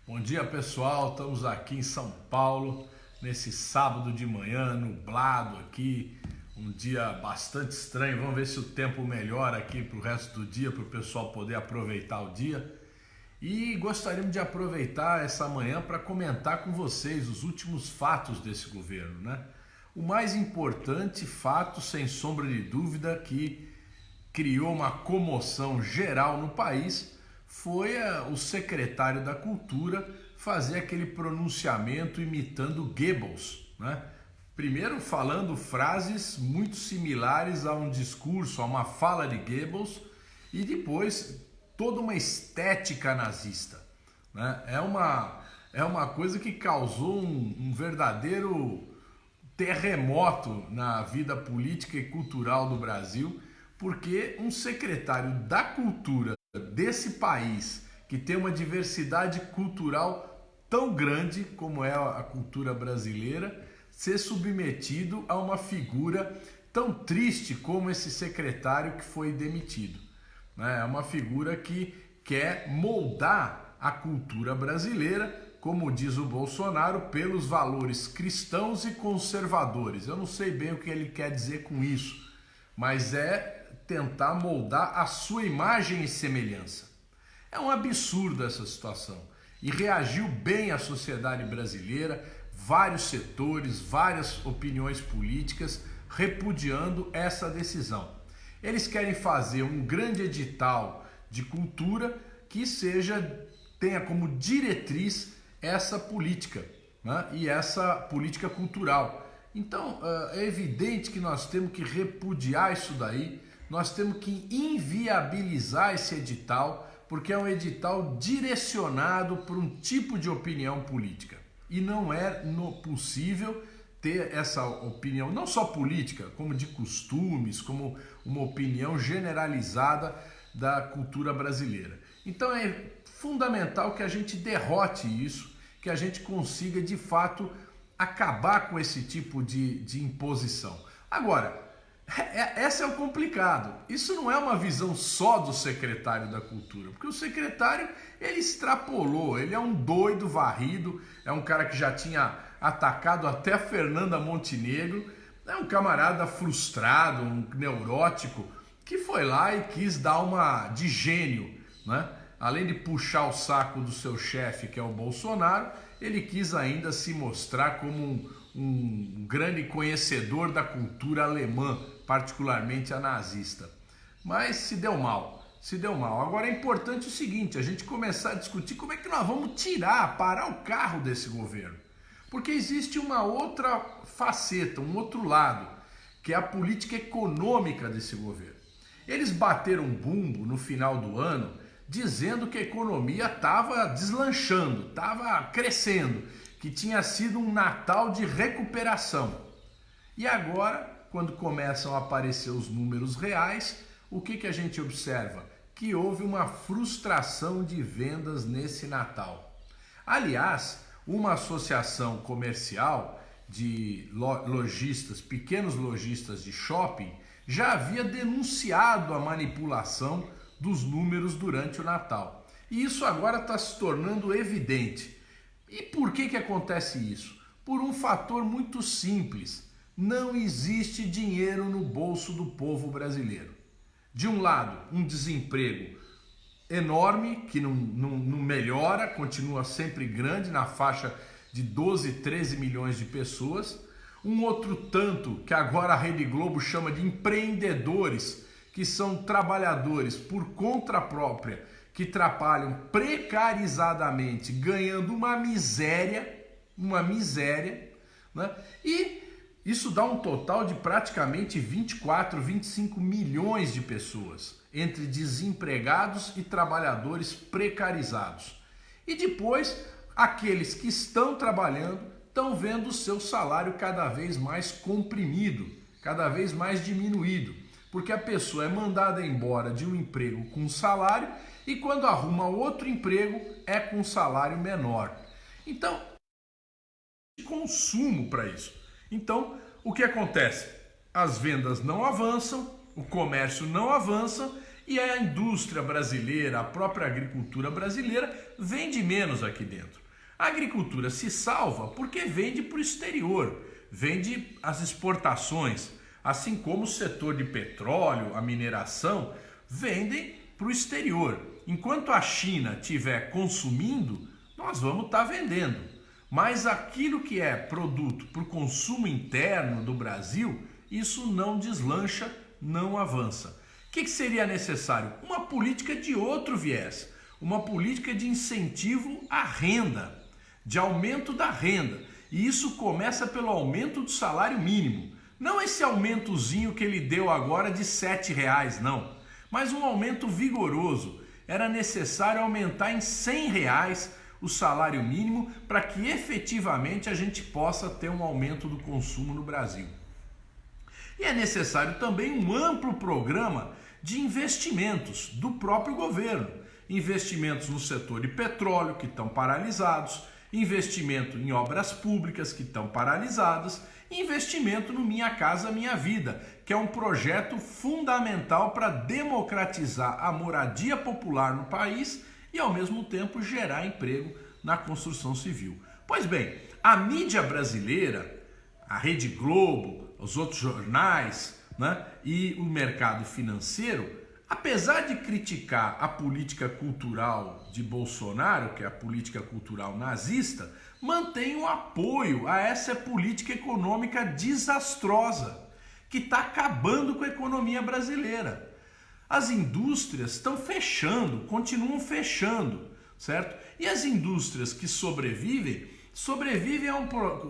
Bom dia, pessoal. Estamos aqui em São Paulo nesse sábado de manhã, nublado aqui, um dia bastante estranho. Vamos ver se o tempo melhora aqui para o resto do dia, para o pessoal poder aproveitar o dia. E gostaríamos de aproveitar essa manhã para comentar com vocês os últimos fatos desse governo, né? O mais importante fato, sem sombra de dúvida, que criou uma comoção geral no país, foi o secretário da Cultura fazer aquele pronunciamento imitando Goebbels, né? Primeiro falando frases muito similares a um discurso, a uma fala de Goebbels, e depois toda uma estética nazista, né? É uma coisa que causou um verdadeiro terremoto na vida política e cultural do Brasil, porque um secretário da Cultura desse país, que tem uma diversidade cultural tão grande como é a cultura brasileira, ser submetido a uma figura tão triste como esse secretário que foi demitido. É uma figura que quer moldar a cultura brasileira, como diz o Bolsonaro, pelos valores cristãos e conservadores. Eu não sei bem o que ele quer dizer com isso, mas é tentar moldar a sua imagem e semelhança. É um absurdo essa situação e reagiu bem a sociedade brasileira, vários setores, várias opiniões políticas repudiando essa decisão. Eles querem fazer um grande edital de cultura que tenha como diretriz essa política, né? E essa política cultural. Então é evidente que nós temos que repudiar isso daí. Nós temos que inviabilizar esse edital, porque é um edital direcionado para um tipo de opinião política. E não é possível ter essa opinião, não só política, como de costumes, como uma opinião generalizada da cultura brasileira. Então é fundamental que a gente derrote isso, que a gente consiga de fato acabar com esse tipo de imposição. Agora, esse é o complicado. Isso não é uma visão só do secretário da Cultura, porque o secretário, ele extrapolou, ele é um doido varrido, é um cara que já tinha atacado até a Fernanda Montenegro, é um camarada frustrado, um neurótico, que foi lá e quis dar uma de gênio, né? Além de puxar o saco do seu chefe, que é o Bolsonaro, ele quis ainda se mostrar como um grande conhecedor da cultura alemã, particularmente a nazista. Mas se deu mal. Agora é importante o seguinte, a gente começar a discutir como é que nós vamos parar o carro desse governo. Porque existe uma outra faceta, um outro lado, que é a política econômica desse governo. Eles bateram um bumbo no final do ano dizendo que a economia estava deslanchando, estava crescendo, que tinha sido um Natal de recuperação. E agora, quando começam a aparecer os números reais, o que a gente observa? Que houve uma frustração de vendas nesse Natal. Aliás, uma associação comercial de lojistas, pequenos lojistas de shopping, já havia denunciado a manipulação dos números durante o Natal. E isso agora está se tornando evidente. E por que acontece isso? Por um fator muito simples. Não existe dinheiro no bolso do povo brasileiro. De um lado, um desemprego enorme, que não melhora, continua sempre grande, na faixa de 12, 13 milhões de pessoas. Um outro tanto, que agora a Rede Globo chama de empreendedores, que são trabalhadores por conta própria, que trabalham precarizadamente, ganhando uma miséria, né? E isso dá um total de praticamente 24, 25 milhões de pessoas, entre desempregados e trabalhadores precarizados. E depois, aqueles que estão trabalhando estão vendo o seu salário cada vez mais comprimido, cada vez mais diminuído, porque a pessoa é mandada embora de um emprego com salário e quando arruma outro emprego é com salário menor. Então, consumo para isso. Então, o que acontece? As vendas não avançam, o comércio não avança E a indústria brasileira, a própria agricultura brasileira, vende menos aqui dentro. A agricultura se salva porque vende para o exterior, vende as exportações, assim como o setor de petróleo, a mineração, vendem para o exterior. Enquanto a China estiver consumindo, nós vamos estar vendendo. Mas aquilo que é produto para o consumo interno do Brasil, isso não deslancha, não avança. O que seria necessário? Uma política de outro viés, uma política de incentivo à renda, de aumento da renda. E isso começa pelo aumento do salário mínimo. Não esse aumentozinho que ele deu agora de R$7, não. Mas um aumento vigoroso. Era necessário aumentar em R$100 o salário mínimo para que efetivamente a gente possa ter um aumento do consumo no Brasil. E é necessário também um amplo programa de investimentos do próprio governo. Investimentos no setor de petróleo, que estão paralisados, investimento em obras públicas, que estão paralisadas, investimento no Minha Casa Minha Vida, que é um projeto fundamental para democratizar a moradia popular no país e, ao mesmo tempo, gerar emprego na construção civil. Pois bem, a mídia brasileira, a Rede Globo, os outros jornais, né, e o mercado financeiro, apesar de criticar a política cultural de Bolsonaro, que é a política cultural nazista, mantém o apoio a essa política econômica desastrosa, que está acabando com a economia brasileira. As indústrias estão fechando, continuam fechando, certo? E as indústrias que sobrevivem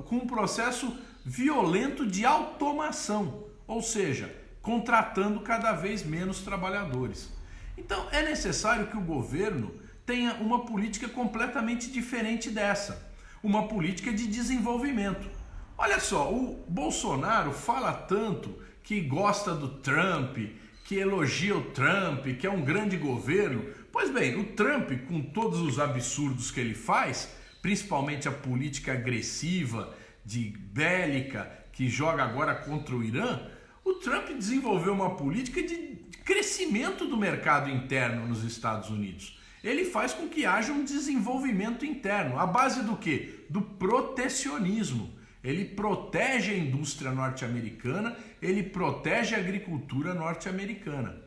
com um processo violento de automação, ou seja, contratando cada vez menos trabalhadores. Então é necessário que o governo tenha uma política completamente diferente dessa, uma política de desenvolvimento. Olha só, o Bolsonaro fala tanto que gosta do Trump, que elogia o Trump, que é um grande governo. Pois bem, o Trump, com todos os absurdos que ele faz, principalmente a política agressiva, de bélica, que joga agora contra o Irã, o Trump desenvolveu uma política de crescimento do mercado interno nos Estados Unidos. Ele faz com que haja um desenvolvimento interno. À base do quê? Do protecionismo. Ele protege a indústria norte-americana, ele protege a agricultura norte-americana,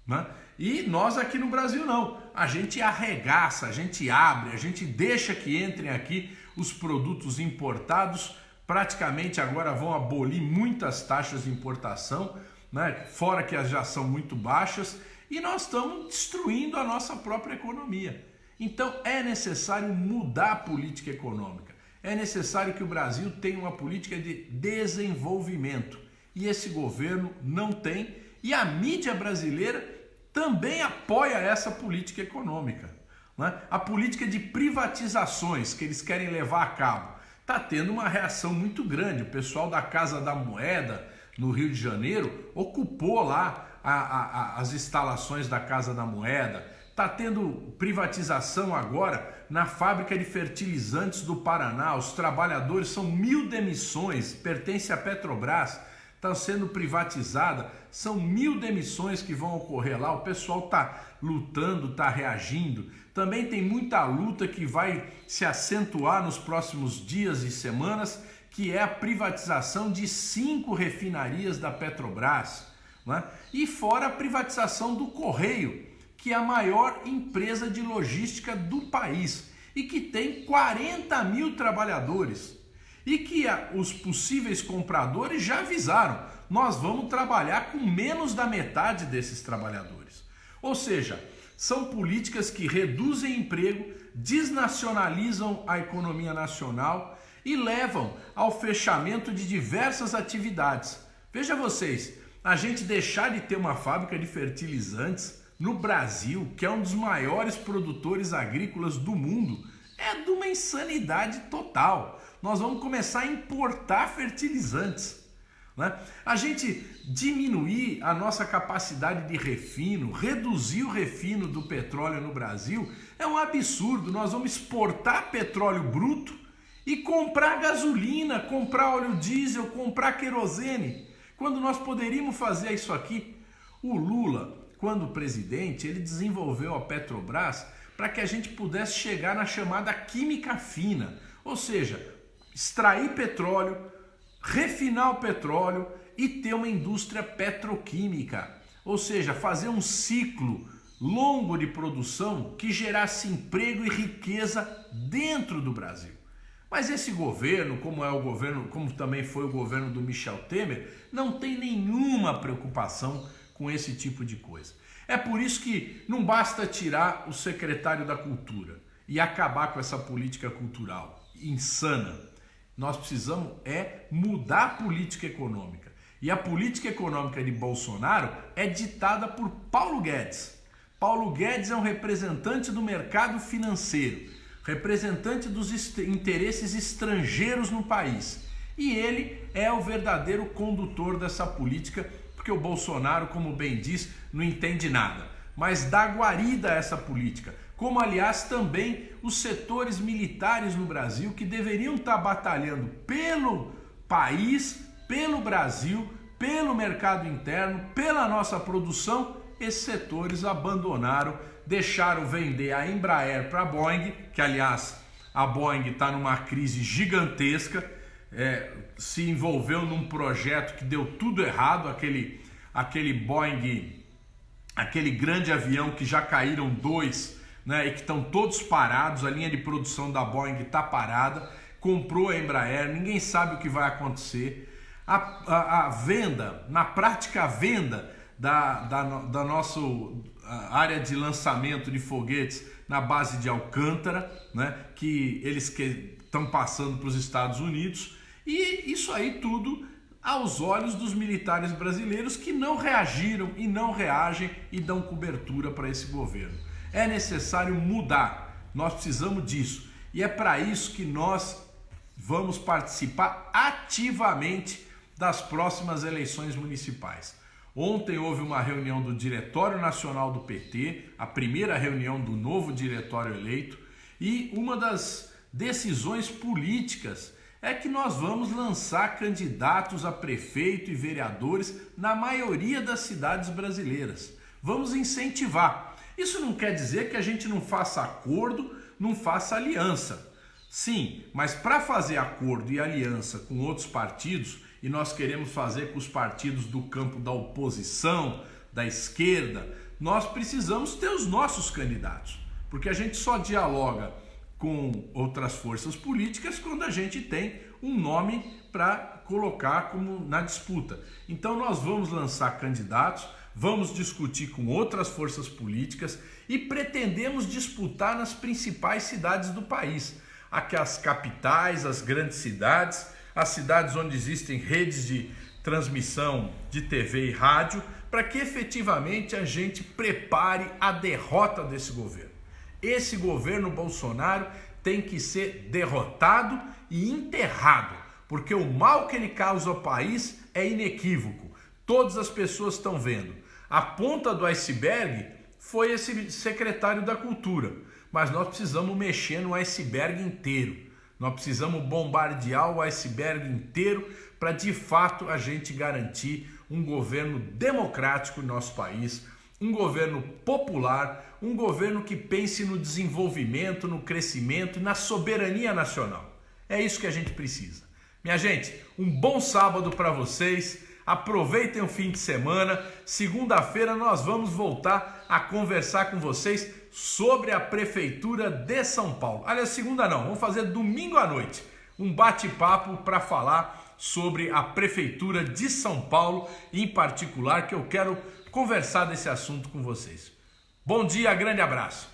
né? E nós aqui no Brasil não. A gente arregaça, a gente abre, a gente deixa que entrem aqui os produtos importados. Praticamente agora vão abolir muitas taxas de importação, né? Fora que as já são muito baixas, e nós estamos destruindo a nossa própria economia. Então é necessário mudar a política econômica. É necessário que o Brasil tenha uma política de desenvolvimento. E esse governo não tem. E a mídia brasileira também apoia essa política econômica, né? A política de privatizações que eles querem levar a cabo está tendo uma reação muito grande. O pessoal da Casa da Moeda, no Rio de Janeiro, ocupou lá as instalações da Casa da Moeda. Está tendo privatização agora na fábrica de fertilizantes do Paraná. Os trabalhadores, são 1.000 demissões, pertence à Petrobras, está sendo privatizada. São 1.000 demissões que vão ocorrer lá. O pessoal está lutando, está reagindo. Também tem muita luta que vai se acentuar nos próximos dias e semanas, que é a privatização de 5 refinarias da Petrobras, né? E fora a privatização do Correio, que é a maior empresa de logística do país e que tem 40.000 trabalhadores. E que os possíveis compradores já avisaram: nós vamos trabalhar com menos da metade desses trabalhadores. Ou seja, são políticas que reduzem emprego, desnacionalizam a economia nacional e levam ao fechamento de diversas atividades. Veja vocês, a gente deixar de ter uma fábrica de fertilizantes no Brasil, que é um dos maiores produtores agrícolas do mundo, é de uma insanidade total. Nós vamos começar a importar fertilizantes, né? A gente diminuir a nossa capacidade de refino, reduzir o refino do petróleo no Brasil, é um absurdo. Nós vamos exportar petróleo bruto e comprar gasolina, comprar óleo diesel, comprar querosene, quando nós poderíamos fazer isso aqui. O Lula, quando presidente, ele desenvolveu a Petrobras para que a gente pudesse chegar na chamada química fina, ou seja, extrair petróleo, refinar o petróleo e ter uma indústria petroquímica, ou seja, fazer um ciclo longo de produção que gerasse emprego e riqueza dentro do Brasil. Mas esse governo, como também foi o governo do Michel Temer, não tem nenhuma preocupação com esse tipo de coisa. É por isso que não basta tirar o secretário da Cultura e acabar com essa política cultural insana. Nós precisamos mudar a política econômica. E a política econômica de Bolsonaro é ditada por Paulo Guedes. Paulo Guedes é um representante do mercado financeiro, representante dos interesses estrangeiros no país. E ele é o verdadeiro condutor dessa política, porque o Bolsonaro, como bem diz, não entende nada, mas dá guarida a essa política, como aliás também os setores militares no Brasil que deveriam estar batalhando pelo país, pelo Brasil, pelo mercado interno, pela nossa produção. Esses setores abandonaram, deixaram vender a Embraer para a Boeing, que aliás a Boeing está numa crise gigantesca, se envolveu num projeto que deu tudo errado, aquele Boeing, aquele grande avião que já caíram 2, né, e que estão todos parados, a linha de produção da Boeing está parada, comprou a Embraer, ninguém sabe o que vai acontecer. A venda, na prática a venda da nossa área de lançamento de foguetes na base de Alcântara, né, que eles estão passando para os Estados Unidos, e isso aí tudo aos olhos dos militares brasileiros que não reagiram e não reagem e dão cobertura para esse governo. É necessário mudar, nós precisamos disso, e é para isso que nós vamos participar ativamente das próximas eleições municipais. Ontem houve uma reunião do Diretório Nacional do PT, a primeira reunião do novo diretório eleito, e uma das decisões políticas é que nós vamos lançar candidatos a prefeito e vereadores na maioria das cidades brasileiras. Vamos incentivar. Isso não quer dizer que a gente não faça acordo, não faça aliança. Sim, mas para fazer acordo e aliança com outros partidos, e nós queremos fazer com os partidos do campo da oposição, da esquerda, nós precisamos ter os nossos candidatos, porque a gente só dialoga com outras forças políticas quando a gente tem um nome para colocar como na disputa. Então nós vamos lançar candidatos, vamos discutir com outras forças políticas e pretendemos disputar nas principais cidades do país, aqui as capitais, as grandes cidades, as cidades onde existem redes de transmissão de TV e rádio, para que efetivamente a gente prepare a derrota desse governo. Esse governo Bolsonaro tem que ser derrotado e enterrado, porque o mal que ele causa ao país é inequívoco. Todas as pessoas estão vendo. A ponta do iceberg foi esse secretário da Cultura, mas nós precisamos mexer no iceberg inteiro. Nós precisamos bombardear o iceberg inteiro para de fato a gente garantir um governo democrático no nosso país, um governo popular, um governo que pense no desenvolvimento, no crescimento e na soberania nacional. É isso que a gente precisa. Minha gente, um bom sábado para vocês. Aproveitem o fim de semana. Segunda-feira nós vamos voltar a conversar com vocês sobre a Prefeitura de São Paulo. Aliás, segunda não, vamos fazer domingo à noite um bate-papo para falar sobre a Prefeitura de São Paulo, em particular, que eu quero conversar desse assunto com vocês. Bom dia, grande abraço.